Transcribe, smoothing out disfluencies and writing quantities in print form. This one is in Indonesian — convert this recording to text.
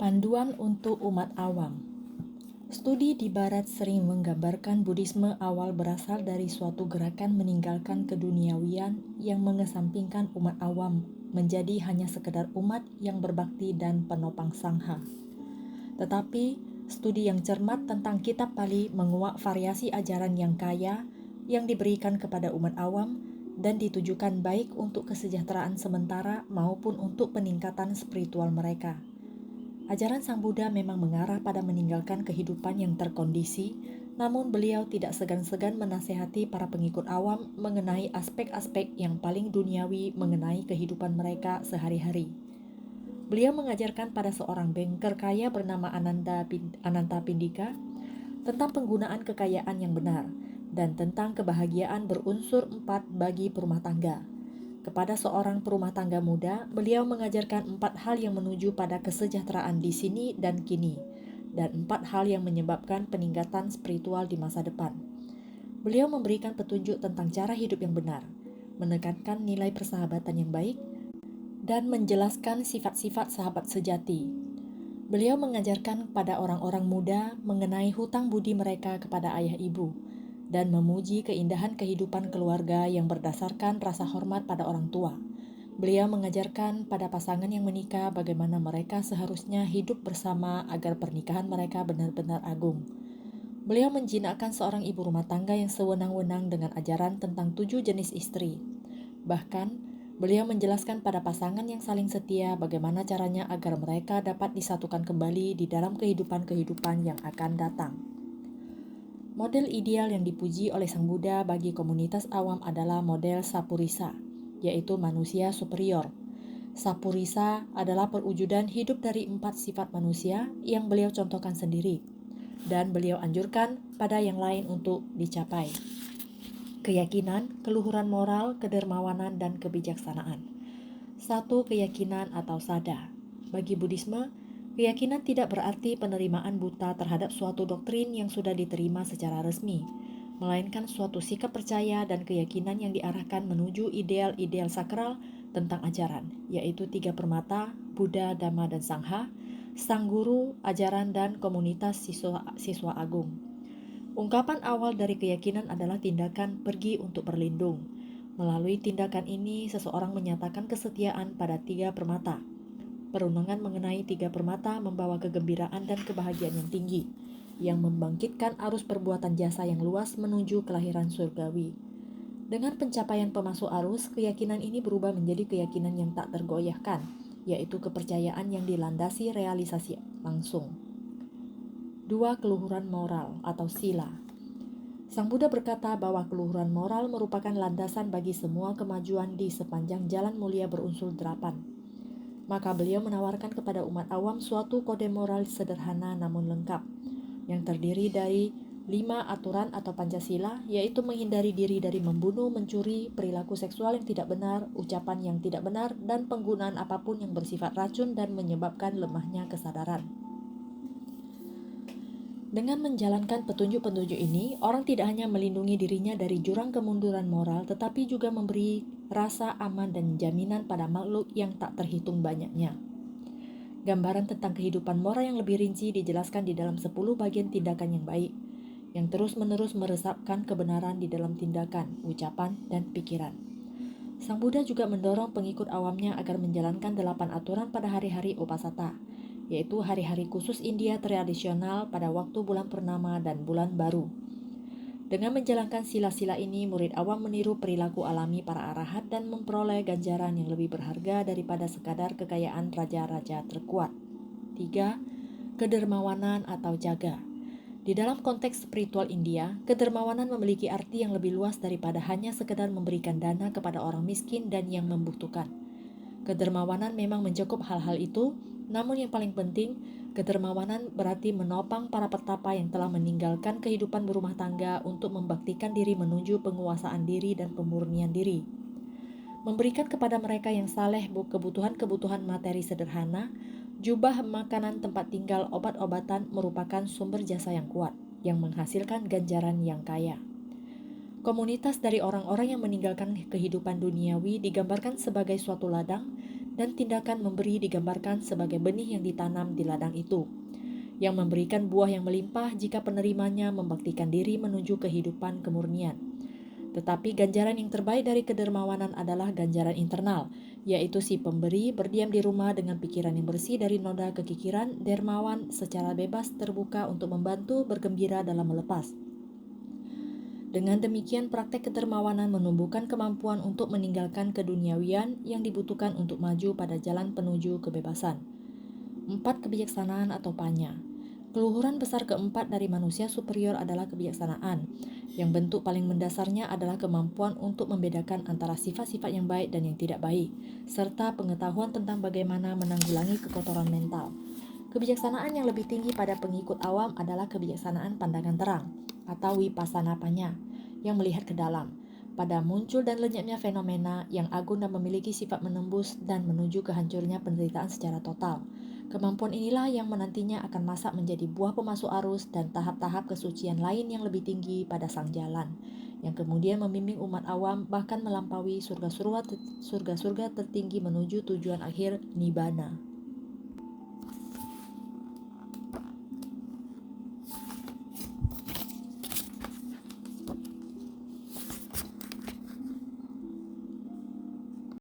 Panduan untuk umat awam. Studi di Barat sering menggambarkan Buddhisme awal berasal dari suatu gerakan meninggalkan keduniawian yang mengesampingkan umat awam menjadi hanya sekedar umat yang berbakti dan penopang sangha. Tetapi, studi yang cermat tentang kitab Pali menguak variasi ajaran yang kaya yang diberikan kepada umat awam dan ditujukan baik untuk kesejahteraan sementara maupun untuk peningkatan spiritual mereka. Ajaran Sang Buddha memang mengarah pada meninggalkan kehidupan yang terkondisi, namun beliau tidak segan-segan menasihati para pengikut awam mengenai aspek-aspek yang paling duniawi mengenai kehidupan mereka sehari-hari. Beliau mengajarkan pada seorang banker kaya bernama Anantapindika tentang penggunaan kekayaan yang benar dan tentang kebahagiaan berunsur 4 bagi perumah tangga. Kepada seorang perumah tangga muda, beliau mengajarkan 4 hal yang menuju pada kesejahteraan di sini dan kini, dan 4 hal yang menyebabkan peningkatan spiritual di masa depan. Beliau memberikan petunjuk tentang cara hidup yang benar, menekankan nilai persahabatan yang baik, dan menjelaskan sifat-sifat sahabat sejati. Beliau mengajarkan pada orang-orang muda mengenai hutang budi mereka kepada ayah ibu, dan memuji keindahan kehidupan keluarga yang berdasarkan rasa hormat pada orang tua. Beliau mengajarkan pada pasangan yang menikah bagaimana mereka seharusnya hidup bersama agar pernikahan mereka benar-benar agung. Beliau menjinakkan seorang ibu rumah tangga yang sewenang-wenang dengan ajaran tentang 7 jenis istri. Bahkan, beliau menjelaskan pada pasangan yang saling setia bagaimana caranya agar mereka dapat disatukan kembali di dalam kehidupan-kehidupan yang akan datang. Model ideal yang dipuji oleh Sang Buddha bagi komunitas awam adalah model Sapurisa, yaitu manusia superior. Sapurisa adalah perwujudan hidup dari 4 sifat manusia yang beliau contohkan sendiri, dan beliau anjurkan pada yang lain untuk dicapai. Keyakinan, keluhuran moral, kedermawanan, dan kebijaksanaan. 1. Keyakinan atau sada. Bagi Buddhisme, keyakinan tidak berarti penerimaan buta terhadap suatu doktrin yang sudah diterima secara resmi, melainkan suatu sikap percaya dan keyakinan yang diarahkan menuju ideal-ideal sakral tentang ajaran, yaitu 3 permata, Buddha, Dhamma, dan Sangha, Sang Guru, ajaran, dan komunitas siswa agung. Ungkapan awal dari keyakinan adalah tindakan pergi untuk berlindung. Melalui tindakan ini, seseorang menyatakan kesetiaan pada 3 permata. Perundungan mengenai 3 permata membawa kegembiraan dan kebahagiaan yang tinggi, yang membangkitkan arus perbuatan jasa yang luas menuju kelahiran surgawi. Dengan pencapaian pemasuk arus, keyakinan ini berubah menjadi keyakinan yang tak tergoyahkan, yaitu kepercayaan yang dilandasi realisasi langsung. 2. Keluhuran moral atau sila. Sang Buddha berkata bahwa keluhuran moral merupakan landasan bagi semua kemajuan di sepanjang jalan mulia berunsur 8. Maka beliau menawarkan kepada umat awam suatu kode moral sederhana namun lengkap, yang terdiri dari 5 aturan atau Pancasila, yaitu menghindari diri dari membunuh, mencuri, perilaku seksual yang tidak benar, ucapan yang tidak benar, dan penggunaan apapun yang bersifat racun dan menyebabkan lemahnya kesadaran. Dengan menjalankan petunjuk-petunjuk ini, orang tidak hanya melindungi dirinya dari jurang kemunduran moral, tetapi juga memberi rasa aman dan jaminan pada makhluk yang tak terhitung banyaknya. Gambaran tentang kehidupan moral yang lebih rinci dijelaskan di dalam 10 bagian tindakan yang baik, yang terus-menerus meresapkan kebenaran di dalam tindakan, ucapan, dan pikiran. Sang Buddha juga mendorong pengikut awamnya agar menjalankan 8 aturan pada hari-hari Upasata, yaitu hari-hari khusus India tradisional pada waktu bulan purnama dan bulan baru. Dengan menjalankan sila-sila ini, murid awam meniru perilaku alami para arahat dan memperoleh ganjaran yang lebih berharga daripada sekadar kekayaan raja-raja terkuat. 3. Kedermawanan atau jaga. Di dalam konteks spiritual India, kedermawanan memiliki arti yang lebih luas daripada hanya sekedar memberikan dana kepada orang miskin dan yang membutuhkan. Kedermawanan memang mencakup hal-hal itu, namun yang paling penting, kedermawanan berarti menopang para petapa yang telah meninggalkan kehidupan berumah tangga untuk membaktikan diri menuju penguasaan diri dan pemurnian diri. Memberikan kepada mereka yang saleh kebutuhan-kebutuhan materi sederhana, jubah, makanan, tempat tinggal, obat-obatan merupakan sumber jasa yang kuat, yang menghasilkan ganjaran yang kaya. Komunitas dari orang-orang yang meninggalkan kehidupan duniawi digambarkan sebagai suatu ladang dan tindakan memberi digambarkan sebagai benih yang ditanam di ladang itu, yang memberikan buah yang melimpah jika penerimanya membaktikan diri menuju kehidupan kemurnian. Tetapi ganjaran yang terbaik dari kedermawanan adalah ganjaran internal, yaitu si pemberi berdiam di rumah dengan pikiran yang bersih dari noda kekikiran, dermawan secara bebas terbuka untuk membantu bergembira dalam melepas. Dengan demikian, praktek kedermawanan menumbuhkan kemampuan untuk meninggalkan keduniawian yang dibutuhkan untuk maju pada jalan penuju kebebasan. 4. Kebijaksanaan atau panya. Keluhuran besar keempat dari manusia superior adalah kebijaksanaan, yang bentuk paling mendasarnya adalah kemampuan untuk membedakan antara sifat-sifat yang baik dan yang tidak baik, serta pengetahuan tentang bagaimana menanggulangi kekotoran mental. Kebijaksanaan yang lebih tinggi pada pengikut awam adalah kebijaksanaan pandangan terang, atau vipassana panya, yang melihat ke dalam, pada muncul dan lenyapnya fenomena yang agung dan memiliki sifat menembus dan menuju kehancurnya penderitaan secara total. Kemampuan inilah yang menantinya akan masak menjadi buah pemasuk arus dan tahap-tahap kesucian lain yang lebih tinggi pada sang jalan, yang kemudian membimbing umat awam bahkan melampaui surga-surga tertinggi menuju tujuan akhir Nibbana.